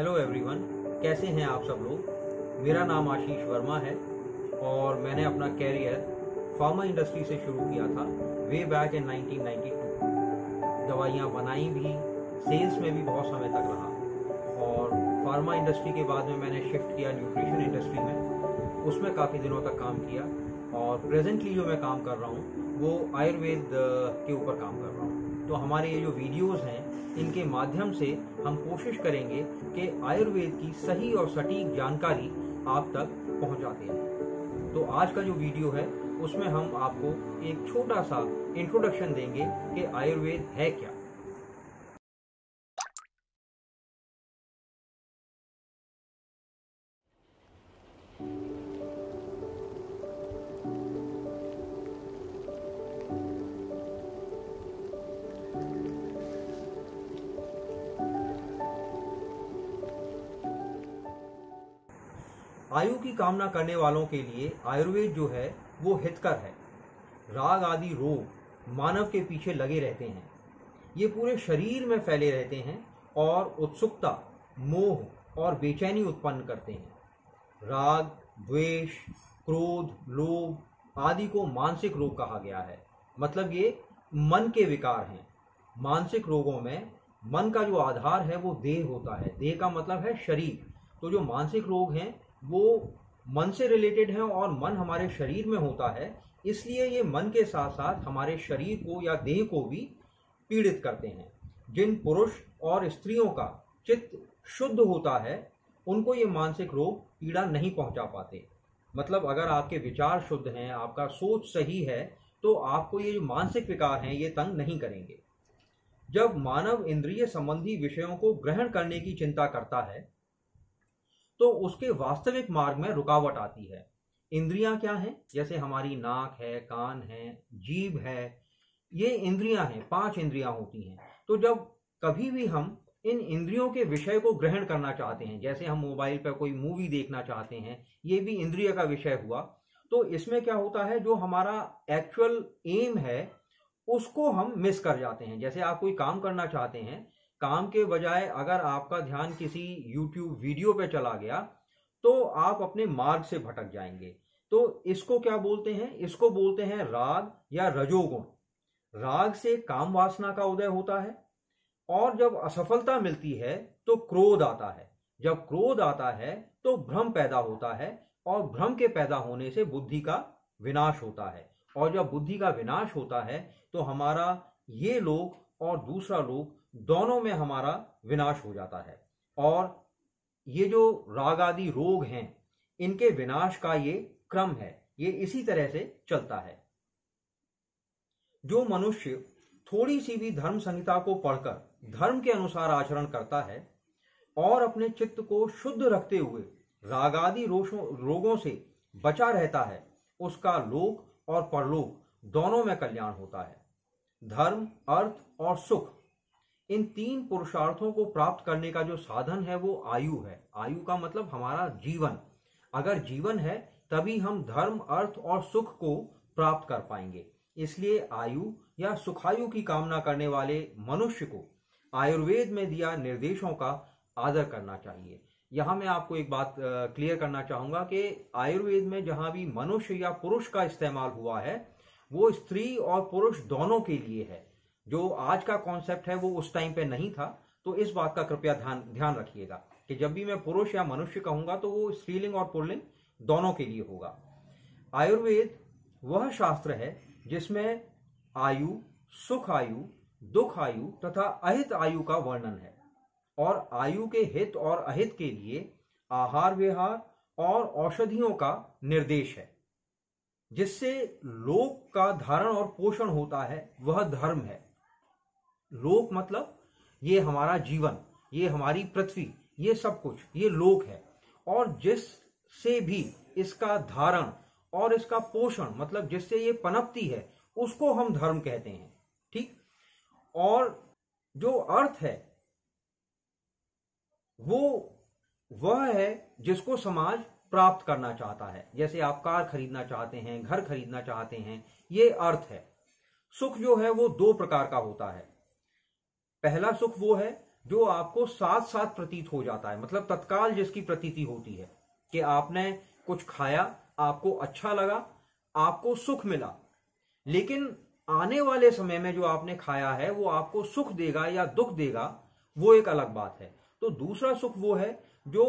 Hello everyone, कैसे हैं आप सब लोग। मेरा नाम आशीष वर्मा है और मैंने अपना कैरियर फार्मा इंडस्ट्री से शुरू किया था वे बैक इन 1992। दवाइयाँ बनाई भी, सेल्स में भी बहुत समय तक रहा और फार्मा इंडस्ट्री के बाद में मैंने शिफ्ट किया न्यूट्रिशन इंडस्ट्री में। उसमें काफ़ी दिनों तक काम किया और प्रेजेंटली जो मैं काम कर रहा हूँ वो आयुर्वेद के ऊपर काम कर रहा हूँ। तो हमारे ये जो वीडियोज़ हैं इनके माध्यम से हम कोशिश करेंगे कि आयुर्वेद की सही और सटीक जानकारी आप तक पहुंचाते हैं। तो आज का जो वीडियो है उसमें हम आपको एक छोटा सा इंट्रोडक्शन देंगे कि आयुर्वेद है क्या। आयु की कामना करने वालों के लिए आयुर्वेद जो है वो हितकर है। राग आदि रोग मानव के पीछे लगे रहते हैं, ये पूरे शरीर में फैले रहते हैं और उत्सुकता, मोह और बेचैनी उत्पन्न करते हैं। राग, द्वेष, क्रोध, लोभ आदि को मानसिक रोग कहा गया है। मतलब ये मन के विकार हैं। मानसिक रोगों में मन का जो आधार है वो देह होता है। देह का मतलब है शरीर। तो जो मानसिक रोग हैं वो मन से रिलेटेड हैं और मन हमारे शरीर में होता है, इसलिए ये मन के साथ साथ हमारे शरीर को या देह को भी पीड़ित करते हैं। जिन पुरुष और स्त्रियों का चित्त शुद्ध होता है उनको ये मानसिक रोग पीड़ा नहीं पहुंचा पाते। मतलब अगर आपके विचार शुद्ध हैं, आपका सोच सही है, तो आपको ये जो मानसिक विकार हैं ये तंग नहीं करेंगे। जब मानव इंद्रिय संबंधी विषयों को ग्रहण करने की चिंता करता है तो उसके वास्तविक मार्ग में रुकावट आती है। इंद्रियां क्या हैं? जैसे हमारी नाक है, कान है, जीभ है, ये इंद्रियां हैं। 5 इंद्रियां होती हैं। तो जब कभी भी हम इन इंद्रियों के विषय को ग्रहण करना चाहते हैं, जैसे हम मोबाइल पर कोई मूवी देखना चाहते हैं, ये भी इंद्रिय का विषय हुआ, तो इसमें क्या होता है, जो हमारा एक्चुअल एम है उसको हम मिस कर जाते हैं। जैसे आप कोई काम करना चाहते हैं, काम के बजाय अगर आपका ध्यान किसी YouTube वीडियो पे चला गया तो आप अपने मार्ग से भटक जाएंगे। तो इसको क्या बोलते हैं? इसको बोलते हैं राग या रजोगुण। राग से काम वासना का उदय होता है और जब असफलता मिलती है तो क्रोध आता है। जब क्रोध आता है तो भ्रम पैदा होता है और भ्रम के पैदा होने से बुद्धि का विनाश होता है। और जब बुद्धि का विनाश होता है तो हमारा ये लोक और दूसरा लोक दोनों में हमारा विनाश हो जाता है। और ये जो राग आदि रोग हैं इनके विनाश का ये क्रम है, ये इसी तरह से चलता है। जो मनुष्य थोड़ी सी भी धर्म संहिता को पढ़कर धर्म के अनुसार आचरण करता है और अपने चित्त को शुद्ध रखते हुए राग आदि रोगों से बचा रहता है, उसका लोक और परलोक दोनों में कल्याण होता है। धर्म, अर्थ और सुख, इन 3 पुरुषार्थों को प्राप्त करने का जो साधन है वो आयु है। आयु का मतलब हमारा जीवन। अगर जीवन है तभी हम धर्म, अर्थ और सुख को प्राप्त कर पाएंगे। इसलिए आयु या सुखायु की कामना करने वाले मनुष्य को आयुर्वेद में दिया निर्देशों का आदर करना चाहिए। यहां मैं आपको एक बात क्लियर करना चाहूंगा कि आयुर्वेद में जहां भी मनुष्य या पुरुष का इस्तेमाल हुआ है वो स्त्री और पुरुष दोनों के लिए है। जो आज का कॉन्सेप्ट है वो उस टाइम पे नहीं था। तो इस बात का कृपया ध्यान रखिएगा कि जब भी मैं पुरुष या मनुष्य कहूंगा तो वो स्त्रीलिंग और पुल्लिंग दोनों के लिए होगा। आयुर्वेद वह शास्त्र है जिसमें आयु, सुख आयु, दुख आयु तथा अहित आयु का वर्णन है और आयु के हित और अहित के लिए आहार विहार और औषधियों का निर्देश है। जिससे लोक का धारण और पोषण होता है वह धर्म है। लोक मतलब ये हमारा जीवन, ये हमारी पृथ्वी, ये सब कुछ, ये लोक है। और जिससे भी इसका धारण और इसका पोषण मतलब जिससे ये पनपती है उसको हम धर्म कहते हैं। ठीक। और जो अर्थ है वो वह है जिसको समाज प्राप्त करना चाहता है। जैसे आप कार खरीदना चाहते हैं, घर खरीदना चाहते हैं, ये अर्थ है। सुख जो है वो 2 प्रकार का होता है। पहला सुख वो है जो आपको साथ साथ प्रतीत हो जाता है, मतलब तत्काल जिसकी प्रतीति होती है कि आपने कुछ खाया, आपको अच्छा लगा, आपको सुख मिला, लेकिन आने वाले समय में जो आपने खाया है वो आपको सुख देगा या दुख देगा, वो एक अलग बात है। तो दूसरा सुख वो है जो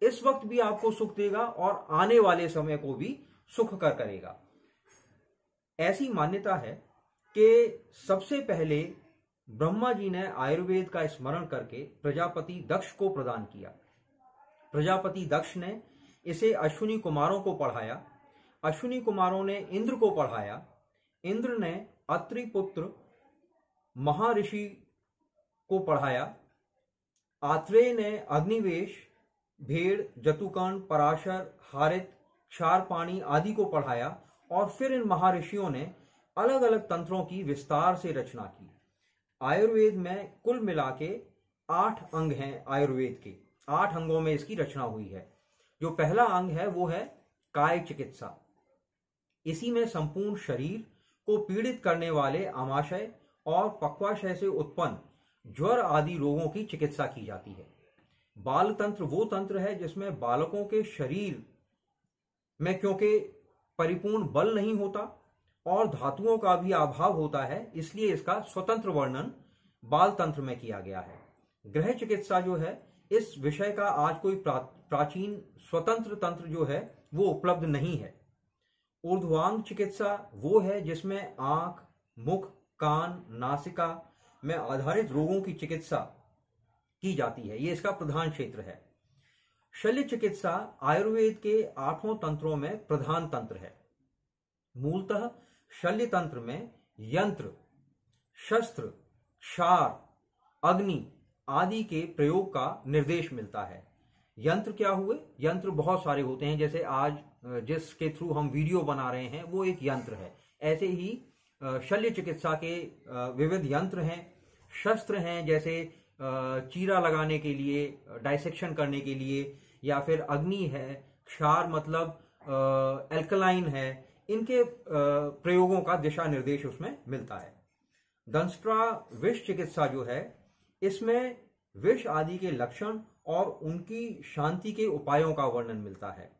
इस वक्त भी आपको सुख देगा और आने वाले समय को भी सुख कर करेगा। ऐसी मान्यता है कि सबसे पहले ब्रह्मा जी ने आयुर्वेद का स्मरण करके प्रजापति दक्ष को प्रदान किया। प्रजापति दक्ष ने इसे अश्विनी कुमारों को पढ़ाया, अश्विनी कुमारों ने इंद्र को पढ़ाया, इंद्र ने अत्रि पुत्र महर्षि को पढ़ाया, आत्रेय ने अग्निवेश, भेड़, जतुकर्ण, पराशर, हारित, क्षारपाणी आदि को पढ़ाया और फिर इन महर्षियों ने अलग अलग तंत्रों की विस्तार से रचना की। आयुर्वेद में कुल मिला के 8 अंग हैं। आयुर्वेद के 8 अंगों में इसकी रचना हुई है। जो पहला अंग है वो है काय चिकित्सा। इसी में संपूर्ण शरीर को पीड़ित करने वाले आमाशय और पक्वाशय से उत्पन्न ज्वर आदि रोगों की चिकित्सा की जाती है। बाल तंत्र वो तंत्र है जिसमें बालकों के शरीर में क्योंकि परिपूर्ण बल नहीं होता और धातुओं का भी अभाव होता है, इसलिए इसका स्वतंत्र वर्णन बाल तंत्र में किया गया है। गृह चिकित्सा जो है, इस विषय का आज कोई प्राचीन स्वतंत्र तंत्र जो है वो उपलब्ध नहीं है। ऊर्ध्वांग चिकित्सा वो है जिसमें आंख, मुख, कान, नासिका में आधारित रोगों की चिकित्सा की जाती है, ये इसका प्रधान क्षेत्र है। शल्य चिकित्सा आयुर्वेद के 8 तंत्रों में प्रधान तंत्र है। मूलतः शल्य तंत्र में यंत्र, शस्त्र, क्षार, अग्नि आदि के प्रयोग का निर्देश मिलता है। यंत्र क्या हुए? यंत्र बहुत सारे होते हैं, जैसे आज जिसके थ्रू हम वीडियो बना रहे हैं वो एक यंत्र है। ऐसे ही शल्य चिकित्सा के विविध यंत्र हैं, शस्त्र हैं, जैसे चीरा लगाने के लिए, डाइसेक्शन करने के लिए, या फिर अग्नि है, क्षार मतलब एल्कलाइन है, इनके प्रयोगों का दिशा निर्देश उसमें मिलता है। दंष्ट्रा विष चिकित्सा जो है, इसमें विष आदि के लक्षण और उनकी शांति के उपायों का वर्णन मिलता है।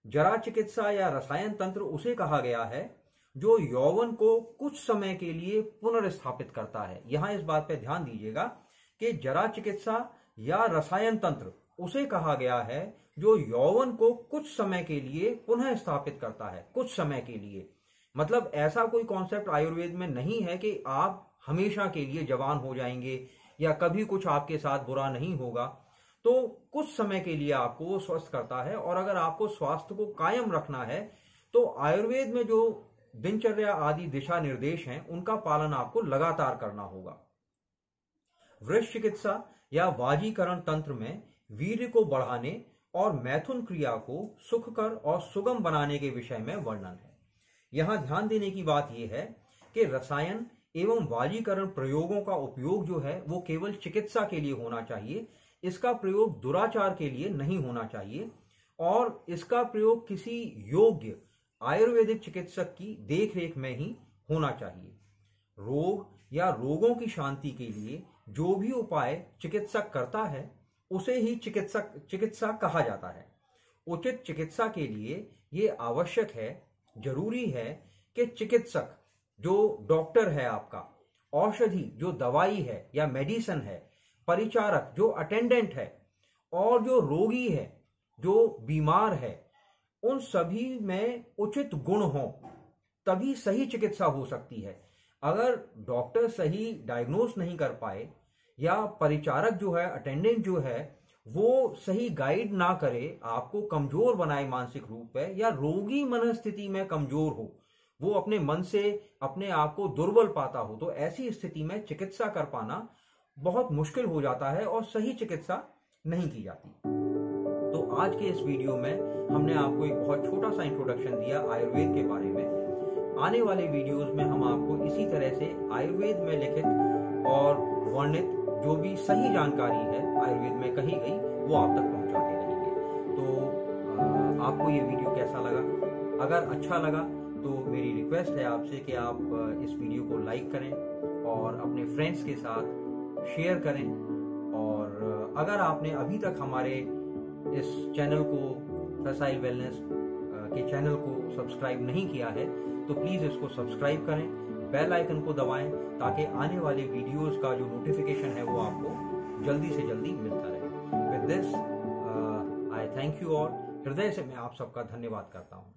जरा चिकित्सा या रसायन तंत्र उसे कहा गया है जो यौवन को कुछ समय के लिए पुनर्स्थापित करता है। यहां इस बात पर ध्यान दीजिएगा कि जरा चिकित्सा या रसायन तंत्र उसे कहा गया है जो यौवन को कुछ समय के लिए पुनः स्थापित करता है। कुछ समय के लिए मतलब ऐसा कोई कॉन्सेप्ट आयुर्वेद में नहीं है कि आप हमेशा के लिए जवान हो जाएंगे या कभी कुछ आपके साथ बुरा नहीं होगा। तो कुछ समय के लिए आपको वो स्वस्थ करता है, और अगर आपको स्वास्थ्य को कायम रखना है तो आयुर्वेद में जो दिनचर्या आदि दिशा निर्देश हैं उनका पालन आपको लगातार करना होगा। वृष चिकित्सा या वाजीकरण तंत्र में वीर्य को बढ़ाने और मैथुन क्रिया को सुखकर और सुगम बनाने के विषय में वर्णन है। यहां ध्यान देने की बात यह है कि रसायन एवं वाजीकरण प्रयोगों का उपयोग जो है वो केवल चिकित्सा के लिए होना चाहिए। इसका प्रयोग दुराचार के लिए नहीं होना चाहिए, और इसका प्रयोग किसी योग्य आयुर्वेदिक चिकित्सक की देखरेख में ही होना चाहिए। रोग या रोगों की शांति के लिए जो भी उपाय चिकित्सक करता है उसे ही चिकित्सा कहा जाता है। उचित चिकित्सा के लिए ये आवश्यक है, जरूरी है कि चिकित्सक जो डॉक्टर है आपका, औषधि जो दवाई है या मेडिसिन है, परिचारक जो अटेंडेंट है, और जो रोगी है जो बीमार है, उन सभी में उचित गुण हो, तभी सही चिकित्सा हो सकती है। अगर डॉक्टर सही डायग्नोस नहीं कर पाए या परिचारक जो है, अटेंडेंट जो है, वो सही गाइड ना करे, आपको कमजोर बनाए मानसिक रूप पे, या रोगी मनस्थिति में कमजोर हो, वो अपने मन से अपने आप को दुर्बल पाता हो, तो ऐसी स्थिति में चिकित्सा कर पाना बहुत मुश्किल हो जाता है और सही चिकित्सा नहीं की जाती। तो आज के इस वीडियो में हमने आपको एक बहुत छोटा सा इंट्रोडक्शन दिया आयुर्वेद के बारे में। आने वाले वीडियोस में हम आपको इसी तरह से आयुर्वेद में लिखित और वर्णित जो भी सही जानकारी है आयुर्वेद में कही गई वो आप तक पहुंचाते रहेंगे। तो आपको ये वीडियो कैसा लगा? अगर अच्छा लगा तो मेरी रिक्वेस्ट है आपसे कि आप इस वीडियो को लाइक करें और अपने फ्रेंड्स के साथ शेयर करें, और अगर आपने अभी तक हमारे इस चैनल को, फैसाइल वेलनेस के चैनल को सब्सक्राइब नहीं किया है तो प्लीज़ इसको सब्सक्राइब करें, बेल आइकन को दबाएं ताकि आने वाले वीडियोस का जो नोटिफिकेशन है वो आपको जल्दी से जल्दी मिलता रहे। With this I thank you all. हृदय से मैं आप सबका धन्यवाद करता हूँ।